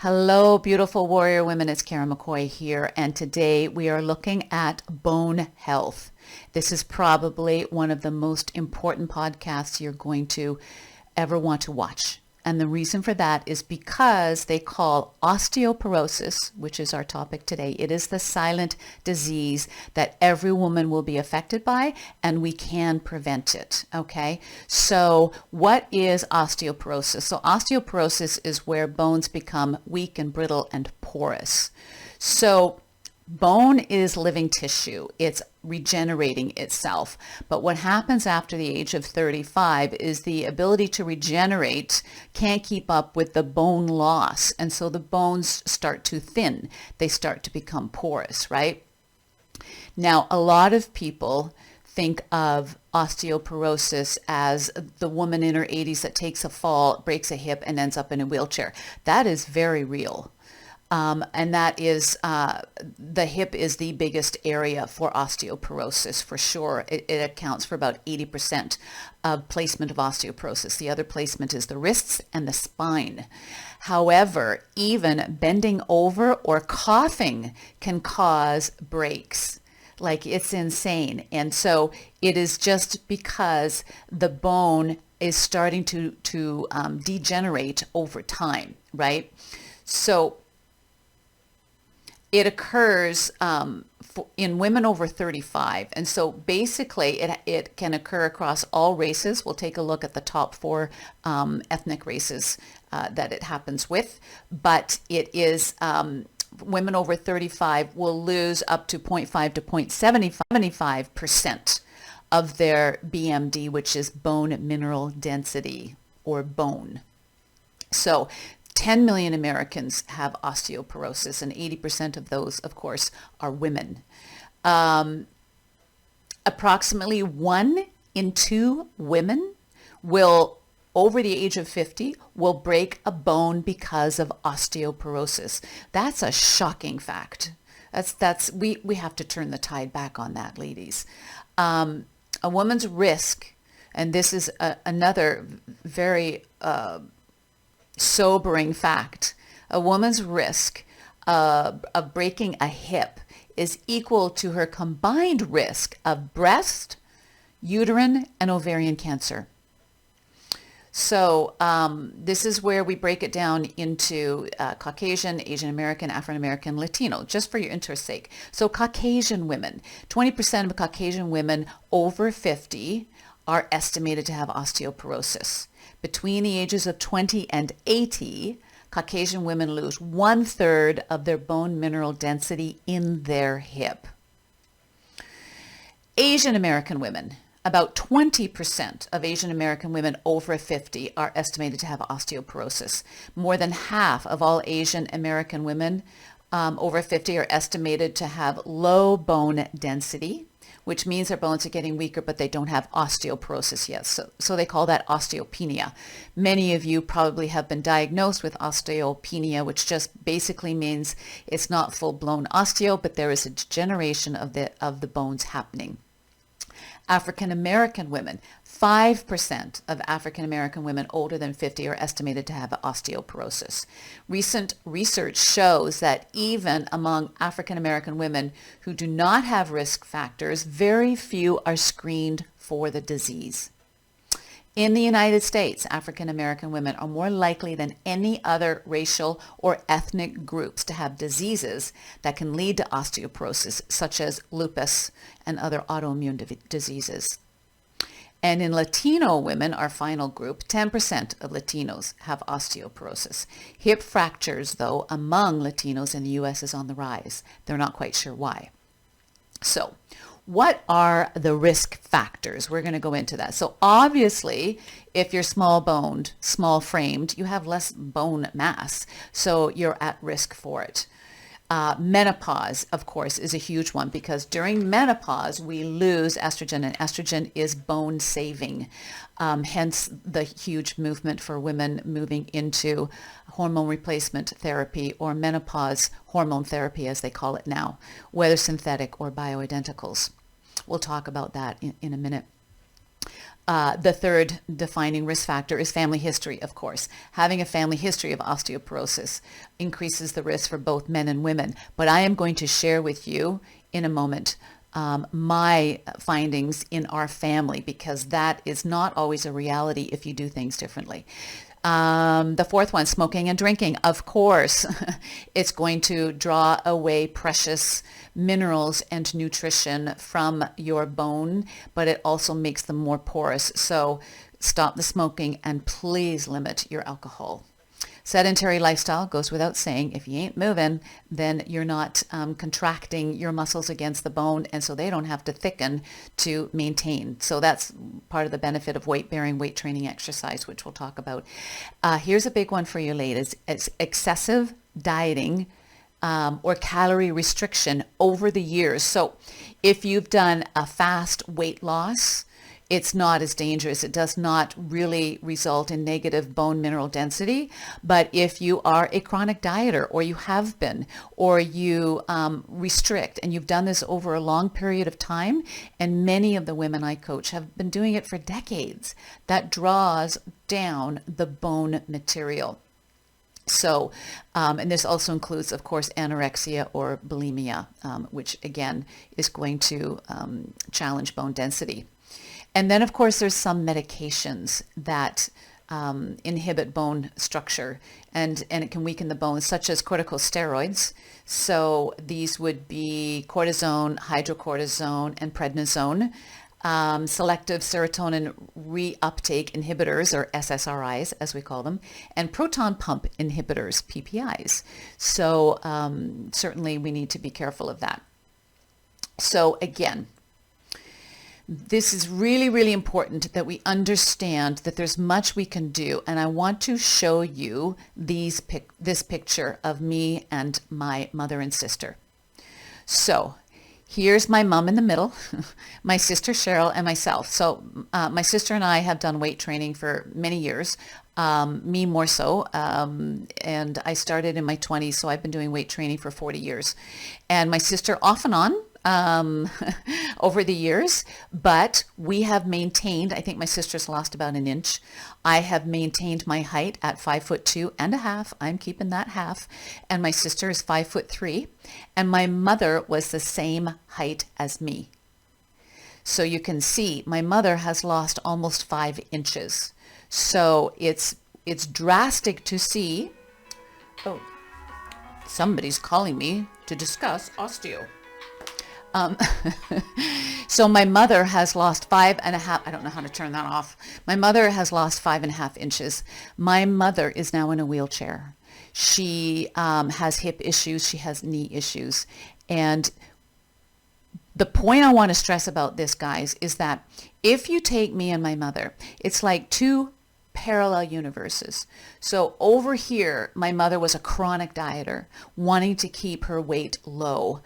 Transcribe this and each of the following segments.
Hello, beautiful warrior women. It's Karen McCoy here, and today we are looking at bone health. This is probably one of the most important podcasts you're going to ever want to watch. And the reason for that is because they call osteoporosis, which is our topic today, it is the silent disease that every woman will be affected by, and we can prevent it, okay? So what is osteoporosis? So osteoporosis is where bones become weak and brittle and porous. So bone is living tissue. It's regenerating itself. But what happens after the age of 35 is the ability to regenerate can't keep up with the bone loss. And so the bones start to thin. They start to become porous, right? Now, a lot of people think of osteoporosis as the woman in her 80s that takes a fall, breaks a hip, and ends up in a wheelchair. That is very real. And that is, the hip is the biggest area for osteoporosis for sure. It accounts for about 80% of placement of osteoporosis. The other placement is the wrists and the spine. However, even bending over or coughing can cause breaks. Like, it's insane. And so it is just because the bone is starting to degenerate over time, right? So it occurs in women over 35. And so basically it can occur across all races. We'll take a look at the top four ethnic races that it happens with. But it is women over 35 will lose up to 0.5 to 0.75% of their BMD, which is bone mineral density or bone. So 10 million Americans have osteoporosis, and 80% of those, of course, are women. Approximately 1 in 2 women will, over the age of 50, will break a bone because of osteoporosis. That's a shocking fact. We have to turn the tide back on that, ladies. A woman's risk, and this is another very sobering fact, a woman's risk of breaking a hip is equal to her combined risk of breast, uterine, and ovarian cancer. So this is where we break it down into Caucasian, Asian American, African American, Latino, just for your interest's sake. So Caucasian women, 20% of Caucasian women over 50 are estimated to have osteoporosis. Between the ages of 20 and 80, Caucasian women lose 1/3 of their bone mineral density in their hip. Asian American women, about 20% of Asian American women over 50 are estimated to have osteoporosis. More than half of all Asian American women over 50 are estimated to have low bone density, which means their bones are getting weaker, but they don't have osteoporosis yet. So they call that osteopenia. Many of you probably have been diagnosed with osteopenia, which just basically means it's not full-blown osteo, but there is a degeneration of the bones happening. African American women, 5% of African American women older than 50 are estimated to have osteoporosis. Recent research shows that even among African American women who do not have risk factors, very few are screened for the disease. In the United States, African American women are more likely than any other racial or ethnic groups to have diseases that can lead to osteoporosis, such as lupus and other autoimmune diseases. And in Latino women, our final group, 10% of Latinos have osteoporosis. Hip fractures, though, among Latinos in the U.S. is on the rise. They're not quite sure why. So, what are the risk factors? We're going to go into that. So obviously, if you're small-boned, small-framed, you have less bone mass, so you're at risk for it. Menopause, of course, is a huge one because during menopause, we lose estrogen, and estrogen is bone saving. Hence the huge movement for women moving into hormone replacement therapy or menopause hormone therapy, as they call it now, whether synthetic or bioidenticals. We'll talk about that in a minute. The third defining risk factor is family history, of course. Having a family history of osteoporosis increases the risk for both men and women. But I am going to share with you in a moment my findings in our family, because that is not always a reality if you do things differently. The fourth one, smoking and drinking. Of course, it's going to draw away precious minerals and nutrition from your bone, but it also makes them more porous. So stop the smoking and please limit your alcohol. Sedentary lifestyle goes without saying. If you ain't moving, then you're not contracting your muscles against the bone, and so they don't have to thicken to maintain. So that's part of the benefit of weight-bearing, weight training exercise, which we'll talk about. Here's a big one for you ladies. It's excessive dieting or calorie restriction over the years. So if you've done a fast weight loss, it's not as dangerous. It does not really result in negative bone mineral density. But if you are a chronic dieter, or you have been, or you restrict, and you've done this over a long period of time, and many of the women I coach have been doing it for decades, that draws down the bone material. So, and this also includes, of course, anorexia or bulimia, which again is going to challenge bone density. And then, of course, there's some medications that inhibit bone structure and it can weaken the bones, such as corticosteroids. So these would be cortisone, hydrocortisone, and prednisone. Selective serotonin reuptake inhibitors, or SSRIs as we call them, and proton pump inhibitors, PPIs. So certainly we need to be careful of that. So again, this is really, really important that we understand that there's much we can do. And I want to show you this picture of me and my mother and sister. So here's my mom in the middle, my sister Cheryl, and myself. So my sister and I have done weight training for many years, me more so. And I started in my 20s, so I've been doing weight training for 40 years. And my sister off and on over the years, but we have maintained, I think my sister's lost about an inch. I have maintained my height at 5'2.5". I'm keeping that half. And my sister is 5'3". And my mother was the same height as me. So you can see my mother has lost almost 5 inches. So it's drastic to see. Oh, somebody's calling me to discuss osteo. So my mother has lost 5.5. I don't know how to turn that off. My mother has lost 5.5 inches. My mother is now in a wheelchair. She has hip issues. She has knee issues. And the point I want to stress about this, guys, is that if you take me and my mother, it's like two parallel universes. So over here, my mother was a chronic dieter, wanting to keep her weight low.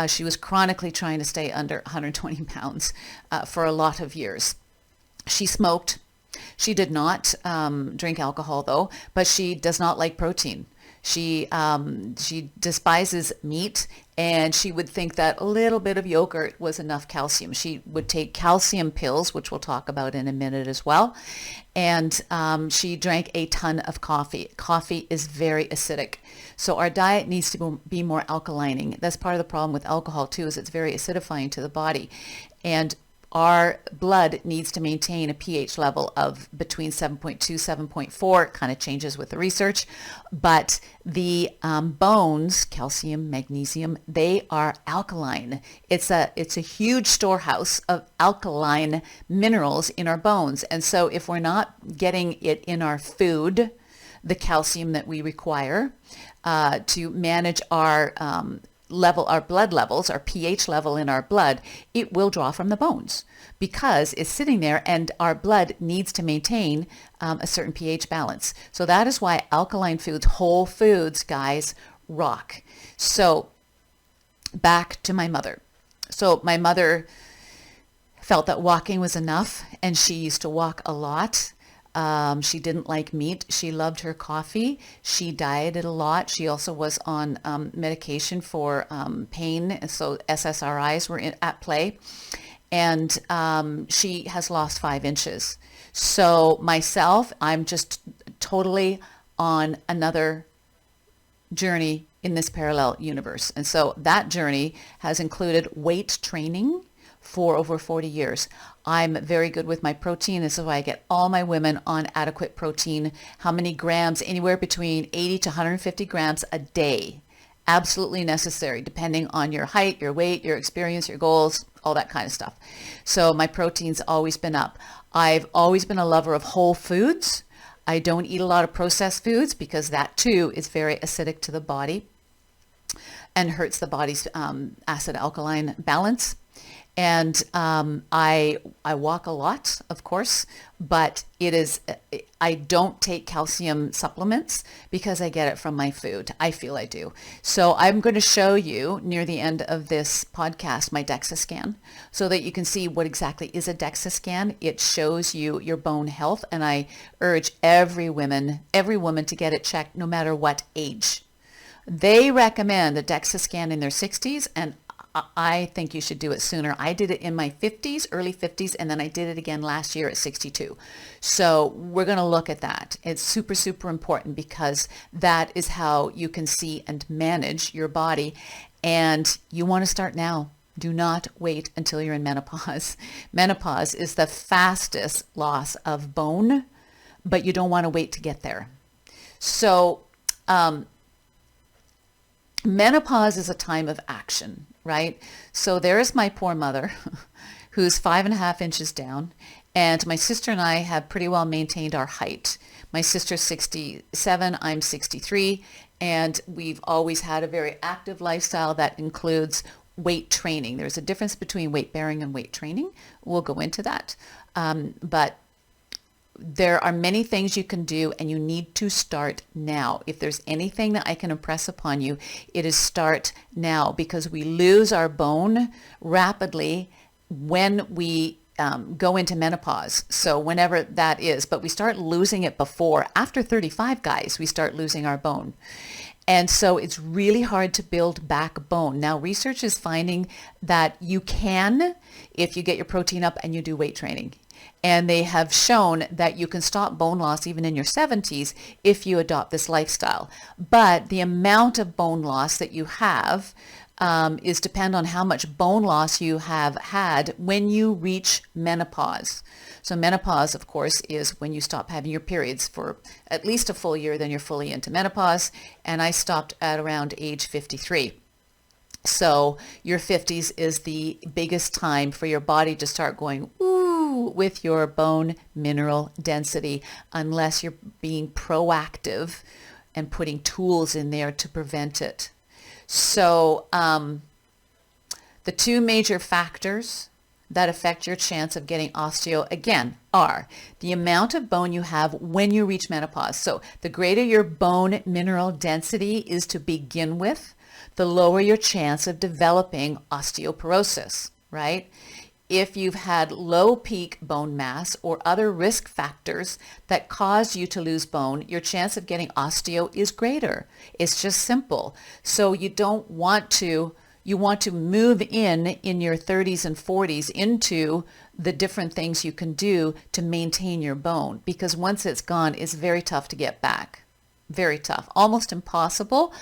She was chronically trying to stay under 120 pounds for a lot of years. She smoked. She did not drink alcohol, though, but she does not like protein. She despises meat, and she would think that a little bit of yogurt was enough calcium. She would take calcium pills, which we'll talk about in a minute as well. And she drank a ton of coffee. Coffee is very acidic. So our diet needs to be more alkalining. That's part of the problem with alcohol too, is it's very acidifying to the body. And our blood needs to maintain a pH level of between 7.2, 7.4. It kind of changes with the research. But the bones, calcium, magnesium, they are alkaline. It's a huge storehouse of alkaline minerals in our bones. And so if we're not getting it in our food, the calcium that we require to manage our our blood levels, our pH level in our blood, it will draw from the bones because it's sitting there and our blood needs to maintain a certain pH balance. So that is why alkaline foods, whole foods, guys, rock. So back to my mother. So my mother felt that walking was enough, and she used to walk a lot. She didn't like meat. She loved her coffee. She dieted a lot. She also was on medication for pain. So SSRIs were at play. and she has lost 5 inches. So myself, I'm just totally on another journey in this parallel universe. And so that journey has included weight training for over 40 years. I'm very good with my protein. This is why I get all my women on adequate protein. How many grams? Anywhere between 80 to 150 grams a day. Absolutely necessary, depending on your height, your weight, your experience, your goals, all that kind of stuff. So my protein's always been up. I've always been a lover of whole foods. I don't eat a lot of processed foods because that too is very acidic to the body and hurts the body's acid alkaline balance. And I walk a lot, of course, but I don't take calcium supplements because I get it from my food. I feel I do. So I'm going to show you near the end of this podcast my DEXA scan so that you can see what exactly is a DEXA scan. It shows you your bone health, and I urge every woman to get it checked no matter what age. They recommend a DEXA scan in their 60s, and I think you should do it sooner. I did it in my 50s, early 50s, and then I did it again last year at 62. So we're going to look at that. It's super, super important because that is how you can see and manage your body. And you want to start now. Do not wait until you're in menopause. Menopause is the fastest loss of bone, but you don't want to wait to get there. So menopause is a time of action, right? So there's my poor mother who's 5.5 inches down, and my sister and I have pretty well maintained our height. My sister's 67, I'm 63, and we've always had a very active lifestyle that includes weight training. There's a difference between weight bearing and weight training. We'll go into that. But there are many things you can do, and you need to start now. If there's anything that I can impress upon you, it is start now, because we lose our bone rapidly when we go into menopause. So whenever that is, but we start losing it before. After 35, guys, we start losing our bone. And so it's really hard to build back bone. Now, research is finding that you can if you get your protein up and you do weight training. And they have shown that you can stop bone loss even in your 70s if you adopt this lifestyle. But the amount of bone loss that you have is depend on how much bone loss you have had when you reach menopause. So menopause, of course, is when you stop having your periods for at least a full year, then you're fully into menopause. And I stopped at around age 53. So your 50s is the biggest time for your body to start going, ooh, with your bone mineral density, unless you're being proactive and putting tools in there to prevent it. So the two major factors that affect your chance of getting osteo, again, are the amount of bone you have when you reach menopause. So the greater your bone mineral density is to begin with, the lower your chance of developing osteoporosis, right? If you've had low peak bone mass or other risk factors that cause you to lose bone, your chance of getting osteo is greater. It's just simple. So you want to move in your 30s and 40s into the different things you can do to maintain your bone, because once it's gone, it's very tough to get back. Very tough, almost impossible.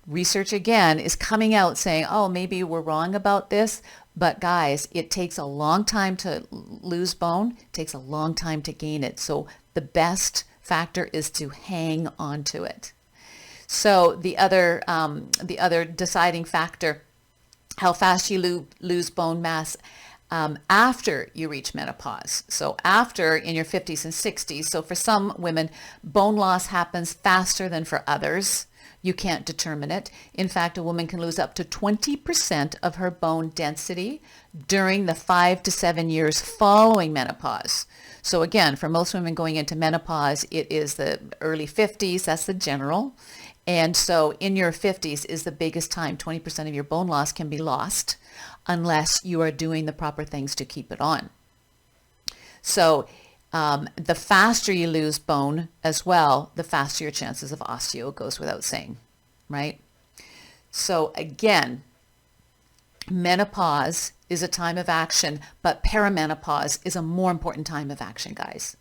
Research again is coming out saying, oh, maybe we're wrong about this, but guys, it takes a long time to lose bone. It takes a long time to gain it. So the best factor is to hang on to it. So the other deciding factor, how fast you lose bone mass after you reach menopause. So after, in your 50s and 60s. So for some women, bone loss happens faster than for others. You can't determine it. In fact, a woman can lose up to 20% of her bone density during the 5 to 7 years following menopause. So again, for most women going into menopause, it is the early 50s. That's the general. And so in your 50s is the biggest time. 20% of your bone loss can be lost unless you are doing the proper things to keep it on. So the faster you lose bone as well, the faster your chances of osteo, goes without saying, right? So again, Menopause is a time of action, but perimenopause is a more important time of action, guys.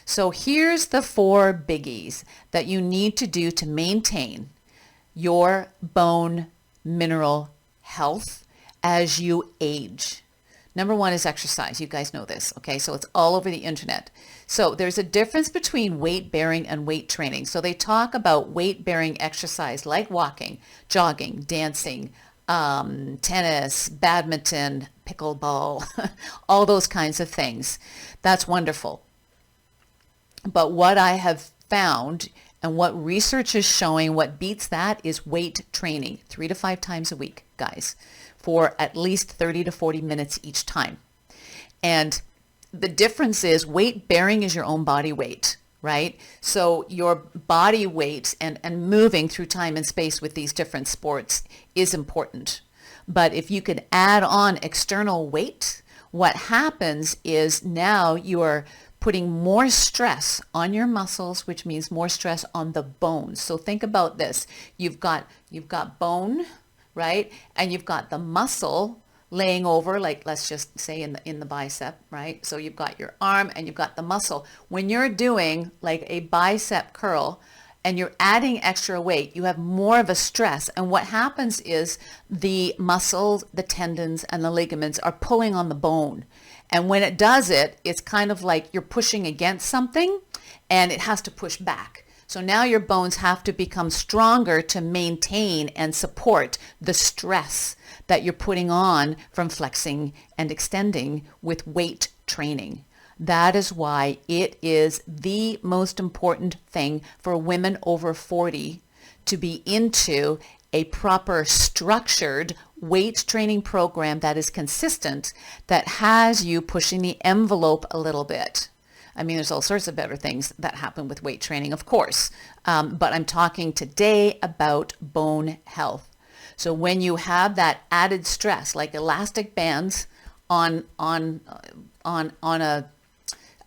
So here's the 4 biggies that you need to do to maintain your bone mineral health as you age. Number 1 is exercise. You guys know this, okay? So it's all over the internet. So there's a difference between weight bearing and weight training. So they talk about weight bearing exercise like walking, jogging, dancing, tennis, badminton, pickleball, all those kinds of things. That's wonderful. But what I have found and what research is showing, what beats that is weight training 3 to 5 times a week, guys, for at least 30 to 40 minutes each time. And the difference is weight bearing is your own body weight, right? So your body weight and moving through time and space with these different sports is important. But if you could add on external weight, what happens is now you are putting more stress on your muscles, which means more stress on the bones. So think about this. You've got bone, right? And you've got the muscle laying over, like let's just say in the bicep, right? So you've got your arm and you've got the muscle. When you're doing like a bicep curl and you're adding extra weight, you have more of a stress. And what happens is the muscles, the tendons, and the ligaments are pulling on the bone. And when it does it, it's kind of like you're pushing against something and it has to push back. So now your bones have to become stronger to maintain and support the stress that you're putting on from flexing and extending with weight training. That is why it is the most important thing for women over 40 to be into a proper structured weight training program that is consistent, that has you pushing the envelope a little bit. I mean, there's all sorts of better things that happen with weight training, of course, but I'm talking today about bone health. So when you have that added stress, like elastic bands on a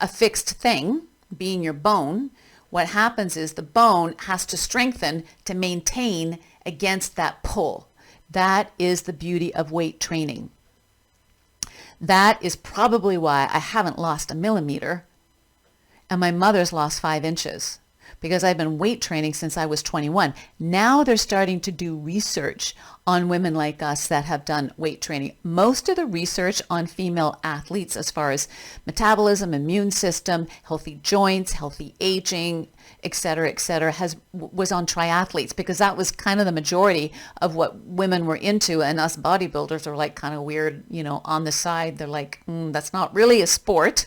fixed thing, being your bone, what happens is the bone has to strengthen to maintain against that pull. That is the beauty of weight training. That is probably why I haven't lost a millimeter and my mother's lost 5 inches, because I've been weight training since I was 21. Now they're starting to do research on women like us that have done weight training. Most of the research on female athletes as far as metabolism, immune system, healthy joints, healthy aging, et cetera, was on triathletes, because that was kind of the majority of what women were into, and us bodybuilders are like kind of weird, on the side. They're like, that's not really a sport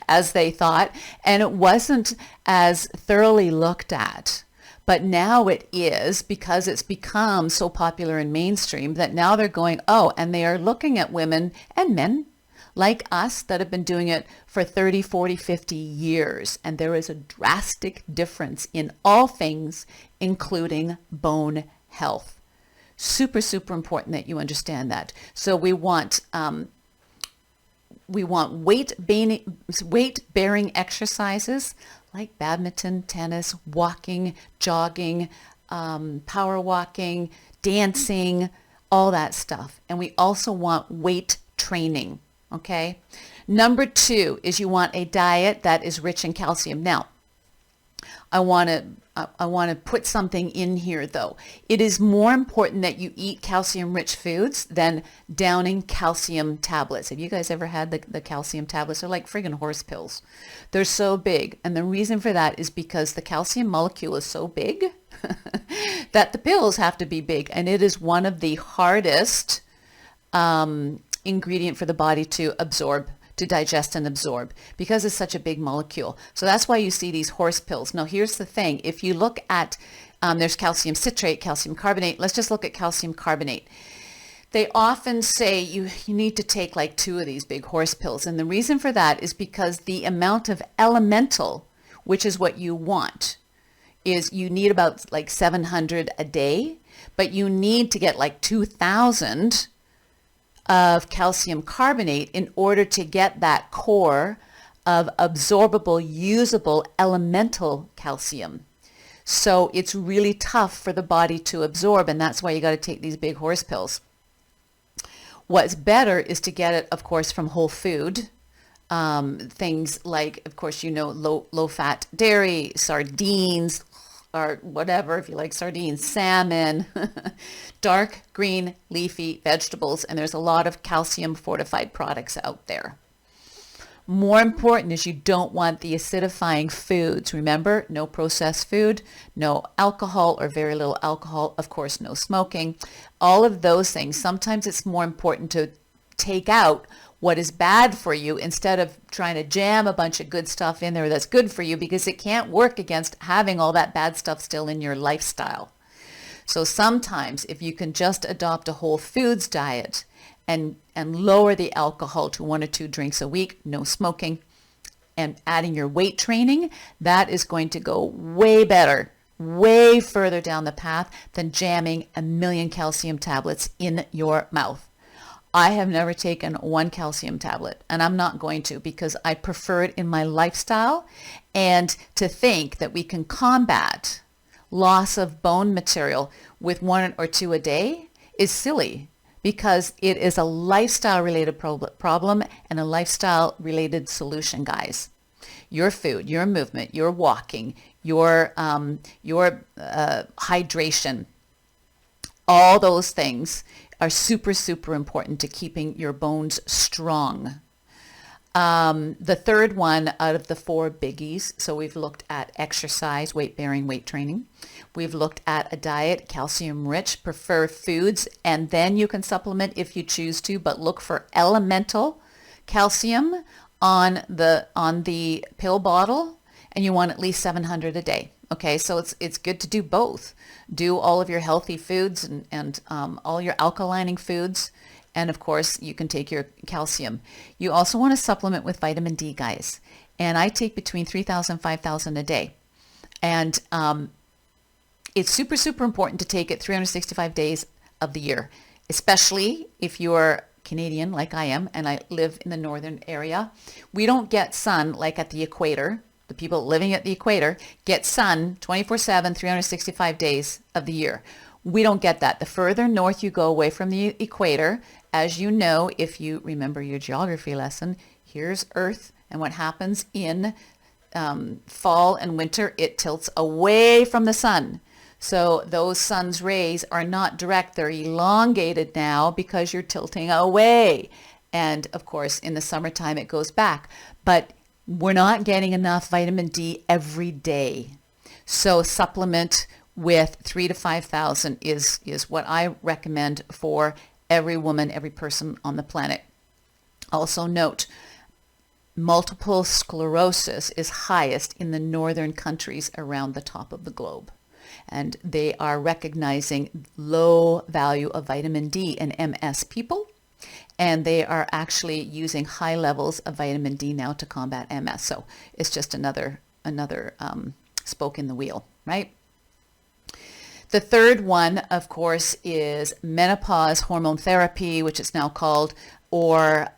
as they thought, and it wasn't as thoroughly looked at. But now it is, because it's become so popular and mainstream that now they're going, and they are looking at women and men like us that have been doing it for 30, 40, 50 years. And there is a drastic difference in all things, including bone health. Super, super important that you understand that. So we want weight-bearing exercises like badminton, tennis, walking, jogging, power walking, dancing, all that stuff. And we also want weight training. Okay. Number 2 is you want a diet that is rich in calcium. Now, I want to put something in here though. It is more important that you eat calcium-rich foods than downing calcium tablets. Have you guys ever had the calcium tablets? They're like friggin' horse pills. They're so big. And the reason for that is because the calcium molecule is so big that the pills have to be big. And it is one of the hardest ingredient for the body to absorb, to digest and absorb, because it's such a big molecule. So that's why you see these horse pills. Now here's the thing. If you look at, there's calcium citrate, calcium carbonate. Let's just look at calcium carbonate. They often say you need to take like 2 of these big horse pills. And the reason for that is because the amount of elemental, which is what you want, is you need about like 700 a day, but you need to get like 2,000 of calcium carbonate in order to get that core of absorbable, usable, elemental calcium. So it's really tough for the body to absorb, and that's why you got to take these big horse pills. What's better is to get it, of course, from whole food. Things like, of course, low fat dairy, sardines, or whatever, if you like sardines, salmon, dark green leafy vegetables, and there's a lot of calcium fortified products out there. More important is you don't want the acidifying foods. Remember, no processed food, no alcohol or very little alcohol, of course, no smoking, all of those things. Sometimes it's more important to take out what is bad for you instead of trying to jam a bunch of good stuff in there that's good for you, because it can't work against having all that bad stuff still in your lifestyle. So sometimes if you can just adopt a whole foods diet and lower the alcohol to 1 or 2 drinks a week, no smoking, and adding your weight training, that is going to go way better, way further down the path than jamming a million calcium tablets in your mouth. I have never taken 1 calcium tablet, and I'm not going to, because I prefer it in my lifestyle. And to think that we can combat loss of bone material with 1 or 2 a day is silly, because it is a lifestyle related problem and a lifestyle related solution, guys. Your food, your movement, your walking, your hydration, all those things are super, super important to keeping your bones strong. The third one out of the 4 biggies, so we've looked at exercise, weight bearing, weight training. We've looked at a diet, calcium rich, prefer foods, and then you can supplement if you choose to, but look for elemental calcium on the pill bottle, and you want at least 700 a day. Okay, so it's good to do both. Do all of your healthy foods and all your alkalining foods. And of course, you can take your calcium. You also want to supplement with vitamin D, guys. And I take between 3,000 and 5,000 a day. And it's super, super important to take it 365 days of the year, especially if you're Canadian like I am and I live in the northern area. We don't get sun like at the equator. The people living at the equator get sun 24/7, 365 days of the year. We don't get that. The further north you go away from the equator, as you know, if you remember your geography lesson, here's Earth, and what happens in fall and winter, it tilts away from the sun. So those sun's rays are not direct, they're elongated now because you're tilting away. And of course, in the summertime, it goes back. But we're not getting enough vitamin D every day. So supplement with 3,000 to 5,000 is what I recommend for every woman, every person on the planet. Also note, multiple sclerosis is highest in the northern countries around the top of the globe. And they are recognizing low value of vitamin D in MS people. And they are actually using high levels of vitamin D now to combat MS. So it's just another spoke in the wheel, right? The third one, of course, is menopause hormone therapy, which is now called, or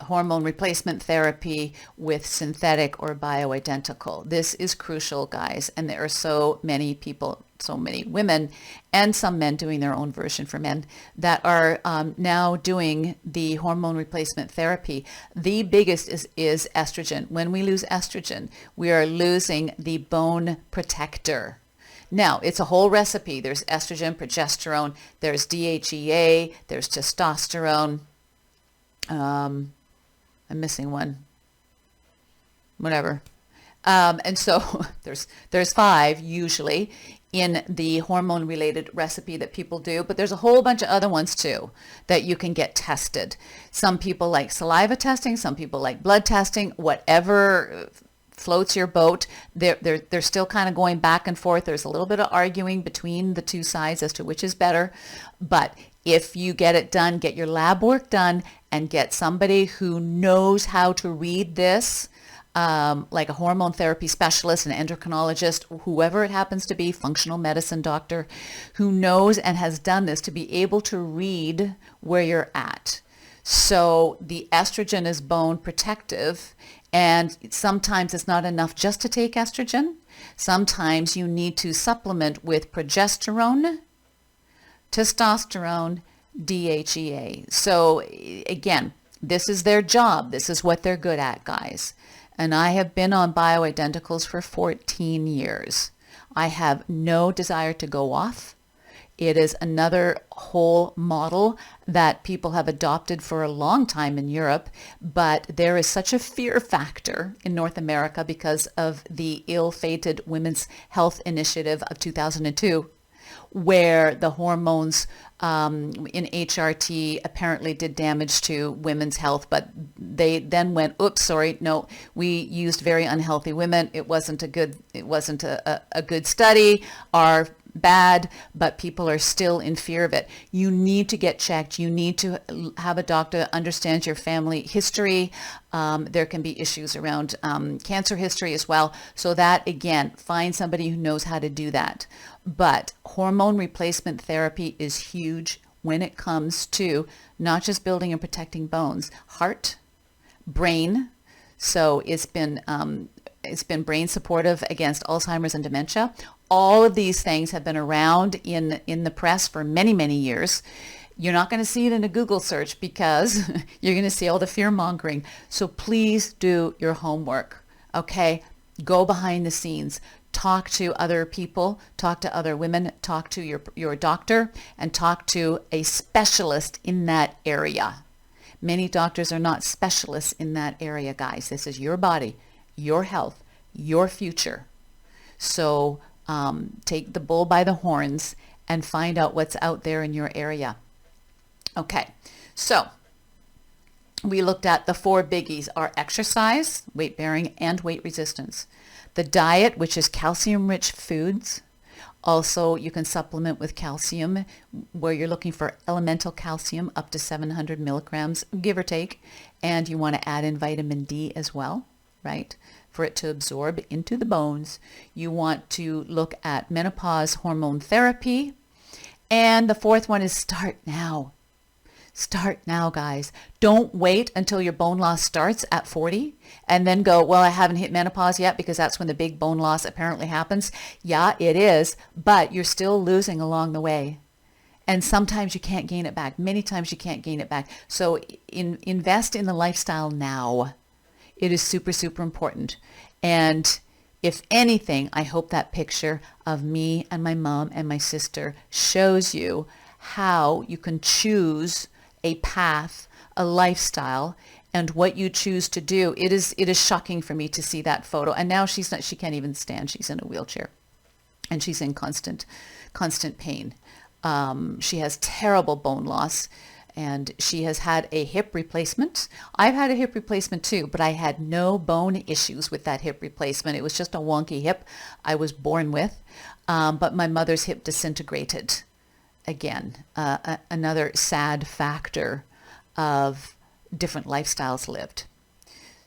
hormone replacement therapy with synthetic or bioidentical. This is crucial, guys, and there are so many people, so many women and some men doing their own version for men that are now doing the hormone replacement therapy. The biggest is estrogen. When we lose estrogen, we are losing the bone protector. Now, it's a whole recipe. There's estrogen, progesterone, there's DHEA, there's testosterone. I'm missing one. Whatever. And so there's 5 usually in the hormone related recipe that people do, but there's a whole bunch of other ones too that you can get tested. Some people like saliva testing, some people like blood testing, whatever floats your boat. They're still kind of going back and forth. There's a little bit of arguing between the two sides as to which is better, but if you get it done, get your lab work done and get somebody who knows how to read this, like a hormone therapy specialist, an endocrinologist, whoever it happens to be, functional medicine doctor, who knows and has done this to be able to read where you're at. So the estrogen is bone protective, and sometimes it's not enough just to take estrogen. Sometimes you need to supplement with progesterone, testosterone, DHEA. So again, this is their job. This is what they're good at, guys. And I have been on bioidenticals for 14 years. I have no desire to go off. It is another whole model that people have adopted for a long time in Europe, but there is such a fear factor in North America because of the ill-fated Women's Health Initiative of 2002, where the hormones in HRT apparently did damage to women's health, but they then went, oops, sorry, no, we used very unhealthy women. It wasn't a good study. Our bad, but people are still in fear of it. You need to get checked. You need to have a doctor understand your family history. There can be issues around cancer history as well. So that, again, find somebody who knows how to do that. But hormone replacement therapy is huge when it comes to not just building and protecting bones, heart, brain. So it's been brain supportive against Alzheimer's and dementia. All of these things have been around in the press for many, many years. You're not going to see it in a Google search because you're going to see all the fear mongering. So please do your homework, okay? Go behind the scenes. Talk to other people, talk to other women, talk to your doctor, and talk to a specialist in that area. Many doctors are not specialists in that area, guys. This is your body, your health, your future. So take the bull by the horns and find out what's out there in your area. Okay, so we looked at the four biggies are exercise, weight bearing, and weight resistance. The diet, which is calcium-rich foods. Also, you can supplement with calcium where you're looking for elemental calcium up to 700 milligrams, give or take. And you want to add in vitamin D as well, right? For it to absorb into the bones. You want to look at menopause hormone therapy. And the fourth one is start now. Start now, guys. Don't wait until your bone loss starts at 40 and then go, well, I haven't hit menopause yet because that's when the big bone loss apparently happens. Yeah, it is, but you're still losing along the way. And sometimes you can't gain it back. Many times you can't gain it back. So invest in the lifestyle now. It is super, super important. And if anything, I hope that picture of me and my mom and my sister shows you how you can choose a path, a lifestyle, and what you choose to do. It is shocking for me to see that photo. And now she can't even stand. She's in a wheelchair and she's in constant pain. She has terrible bone loss and she has had a hip replacement. I've had a hip replacement too, but I had no bone issues with that hip replacement. It was just a wonky hip I was born with. But my mother's hip disintegrated. Again, another sad factor of different lifestyles lived.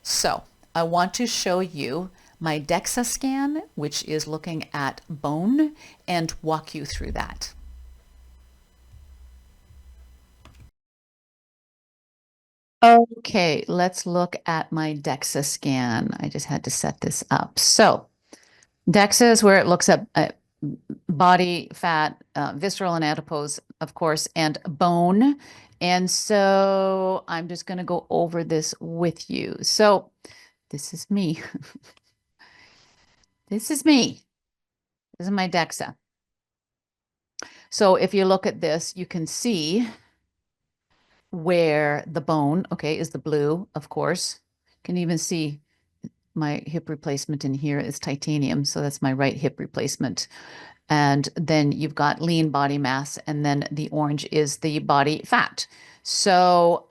So I want to show you my DEXA scan, which is looking at bone, and walk you through that. Okay, let's look at my DEXA scan. I just had to set this up. So DEXA is where it looks at body fat, visceral and adipose, of course, and bone. And so I'm just going to go over this with you. So this is me. This is me. This is my DEXA. So if you look at this, you can see where the bone, okay, is the blue, of course. You can even see my hip replacement in here is titanium. So that's my right hip replacement. And then you've got lean body mass, and then the orange is the body fat. So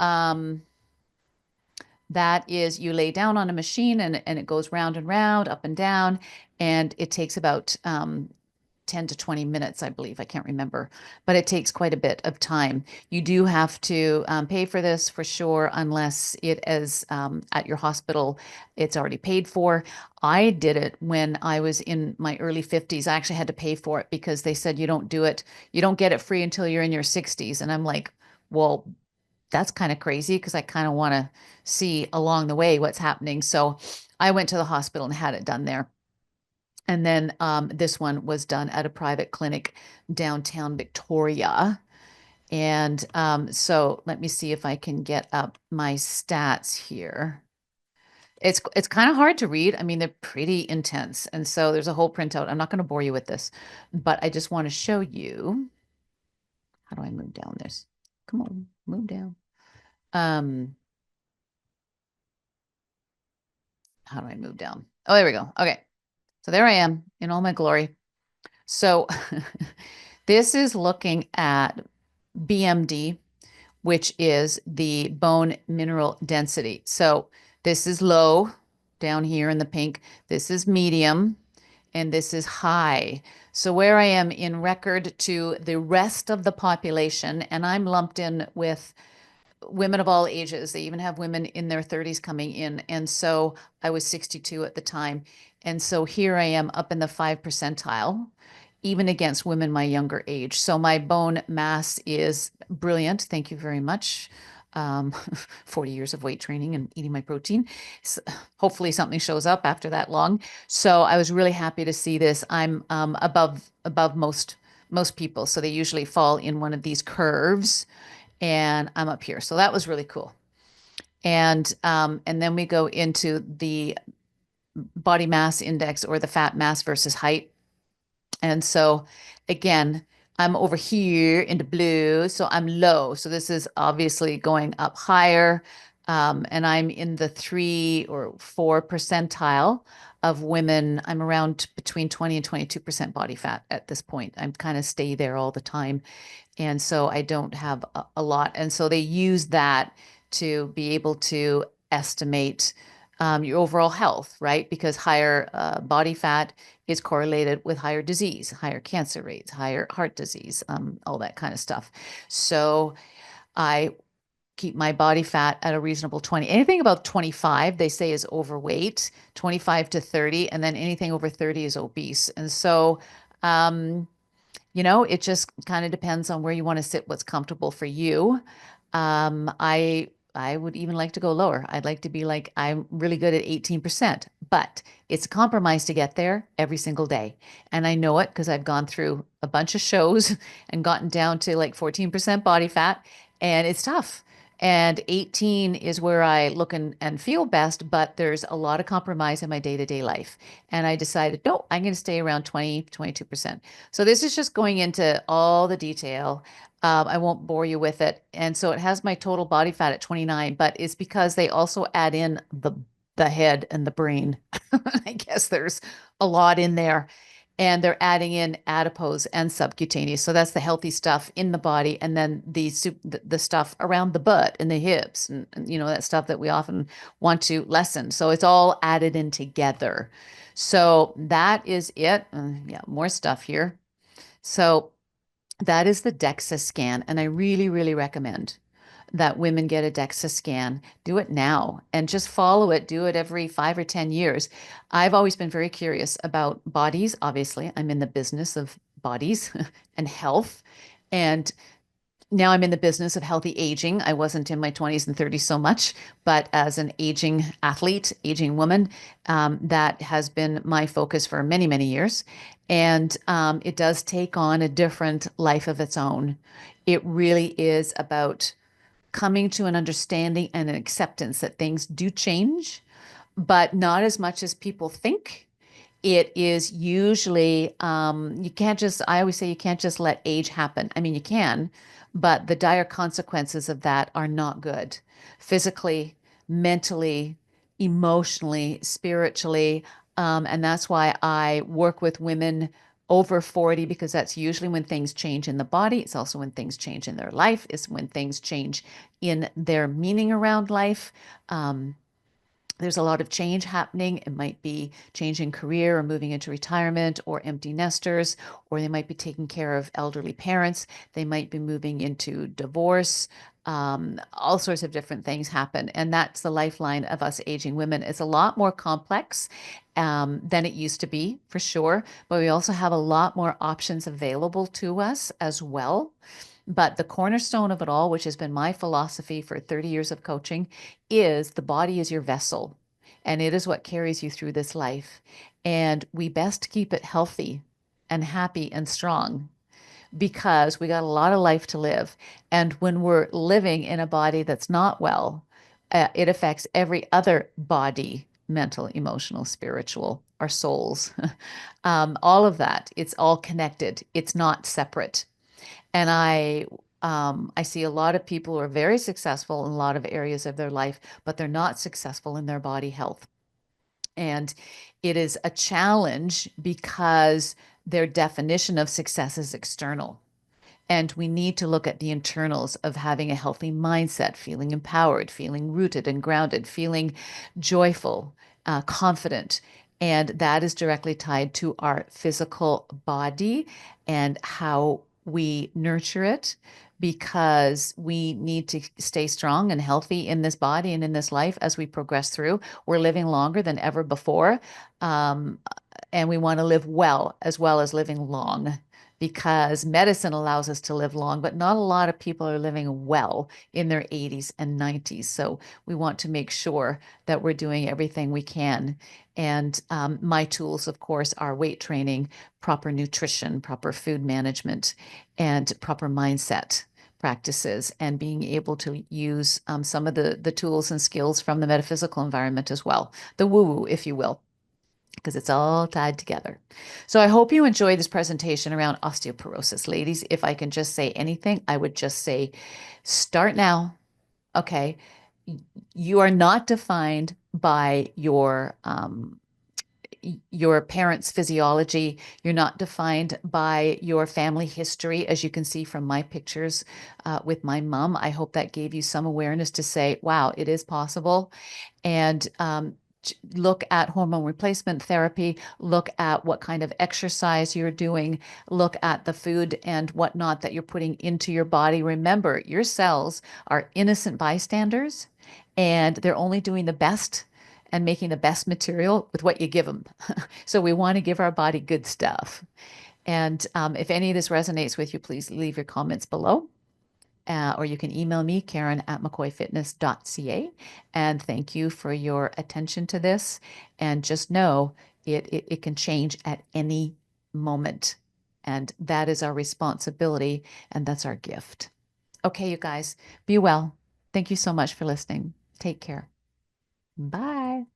that is, you lay down on a machine and it goes round and round, up and down, and it takes about 10 to 20 minutes, I believe. I can't remember, but it takes quite a bit of time. You do have to pay for this for sure, unless it is at your hospital, it's already paid for. I did it when I was in my early 50s. I actually had to pay for it because they said you don't get it free until you're in your 60s. And I'm like, well, that's kind of crazy because I kind of want to see along the way what's happening. So I went to the hospital and had it done there. And then this one was done at a private clinic downtown Victoria. And so let me see if I can get up my stats here. It's kind of hard to read. I mean, they're pretty intense. And so there's a whole printout. I'm not going to bore you with this, but I just want to show you. How do I move down this? Come on, move down. Um, how do I move down? Oh, there we go. Okay. So there I am in all my glory. So this is looking at BMD, which is the bone mineral density. So this is low down here in the pink. This is medium, and this is high. So where I am in record to the rest of the population, and I'm lumped in with women of all ages. They even have women in their 30s coming in. And so I was 62 at the time. And so here I am up in the 5 percentile, even against women my younger age. So my bone mass is brilliant. Thank you very much. Um, 40 years of weight training and eating my protein. So hopefully something shows up after that long. So I was really happy to see this. I'm above most people. So they usually fall in one of these curves, and I'm up here. So that was really cool. And then we go into the body mass index, or the fat mass versus height. And so again, I'm over here in the blue, so I'm low. So this is obviously going up higher. And I'm in the 3 or 4 percentile of women. I'm around between 20 and 22% body fat at this point. I'm kind of stay there all the time. And so I don't have a lot. And so they use that to be able to estimate your overall health, right? Because higher body fat is correlated with higher disease, higher cancer rates, higher heart disease, all that kind of stuff. So I keep my body fat at a reasonable 20. Anything about 25, they say, is overweight, 25 to 30, and then anything over 30 is obese. And so, it just kind of depends on where you want to sit, what's comfortable for you. I would even like to go lower. I'd like to be like, I'm really good at 18%, but it's a compromise to get there every single day. And I know it because I've gone through a bunch of shows and gotten down to like 14% body fat, and it's tough. And 18 is where I look and feel best, but there's a lot of compromise in my day-to-day life. And I decided, no, I'm going to stay around 20, 22%. So this is just going into all the detail. I won't bore you with it. And so it has my total body fat at 29, but it's because they also add in the head and the brain. I guess there's a lot in there. And they're adding in adipose and subcutaneous. So that's the healthy stuff in the body. And then the stuff around the butt and the hips, and that stuff that we often want to lessen. So it's all added in together. So that is it. Yeah, more stuff here. So that is the DEXA scan. And I really, really recommend that women get a DEXA scan. Do it now and just follow it. Do it every 5 or 10 years. I've always been very curious about bodies. Obviously, I'm in the business of bodies and health. And now I'm in the business of healthy aging. I wasn't in my 20s and 30s so much, but as an aging athlete, aging woman, that has been my focus for many, many years. And it does take on a different life of its own. It really is about coming to an understanding and an acceptance that things do change, but not as much as people think. It is usually, you can't just, I always say you can't just let age happen. I mean, you can, but the dire consequences of that are not good physically, mentally, emotionally, spiritually. And that's why I work with women over 40, because that's usually when things change in the body. It's also when things change in their life. It's when things change in their meaning around life. There's a lot of change happening. It might be changing career or moving into retirement, or empty nesters, or they might be taking care of elderly parents. They might be moving into divorce. All sorts of different things happen. And that's the lifeline of us aging women. It's a lot more complex than it used to be, for sure. But we also have a lot more options available to us as well. But the cornerstone of it all, which has been my philosophy for 30 years of coaching, is the body is your vessel, and it is what carries you through this life. And we best keep it healthy and happy and strong because we got a lot of life to live. And when we're living in a body that's not well, it affects every other body, mental, emotional, spiritual, our souls, all of that. It's all connected. It's not separate. And I see a lot of people who are very successful in a lot of areas of their life, but they're not successful in their body health. And it is a challenge because their definition of success is external. And we need to look at the internals of having a healthy mindset, feeling empowered, feeling rooted and grounded, feeling joyful, confident. And that is directly tied to our physical body and how we nurture it, because we need to stay strong and healthy in this body and in this life as we progress through. We're living longer than ever before. Um, and we want to live well as living long, because medicine allows us to live long, but not a lot of people are living well in their 80s and 90s. So we want to make sure that we're doing everything we can. And my tools, of course, are weight training, proper nutrition, proper food management, and proper mindset practices, and being able to use some of the tools and skills from the metaphysical environment as well, the woo-woo, if you will, because it's all tied together. So I hope you enjoy this presentation around osteoporosis. Ladies, if I can just say anything, I would just say start now. Okay. You are not defined by your parents' physiology. You're not defined by your family history, as you can see from my pictures with my mom. I hope that gave you some awareness to say, wow, it is possible. And look at hormone replacement therapy, look at what kind of exercise you're doing, look at the food and whatnot that you're putting into your body. Remember, your cells are innocent bystanders, and they're only doing the best and making the best material with what you give them. So we want to give our body good stuff. And if any of this resonates with you, please leave your comments below. Or you can email me, Karen@mccoyfitness.ca. And thank you for your attention to this. And just know it can change at any moment. And that is our responsibility, and that's our gift. Okay, you guys, be well. Thank you so much for listening. Take care. Bye.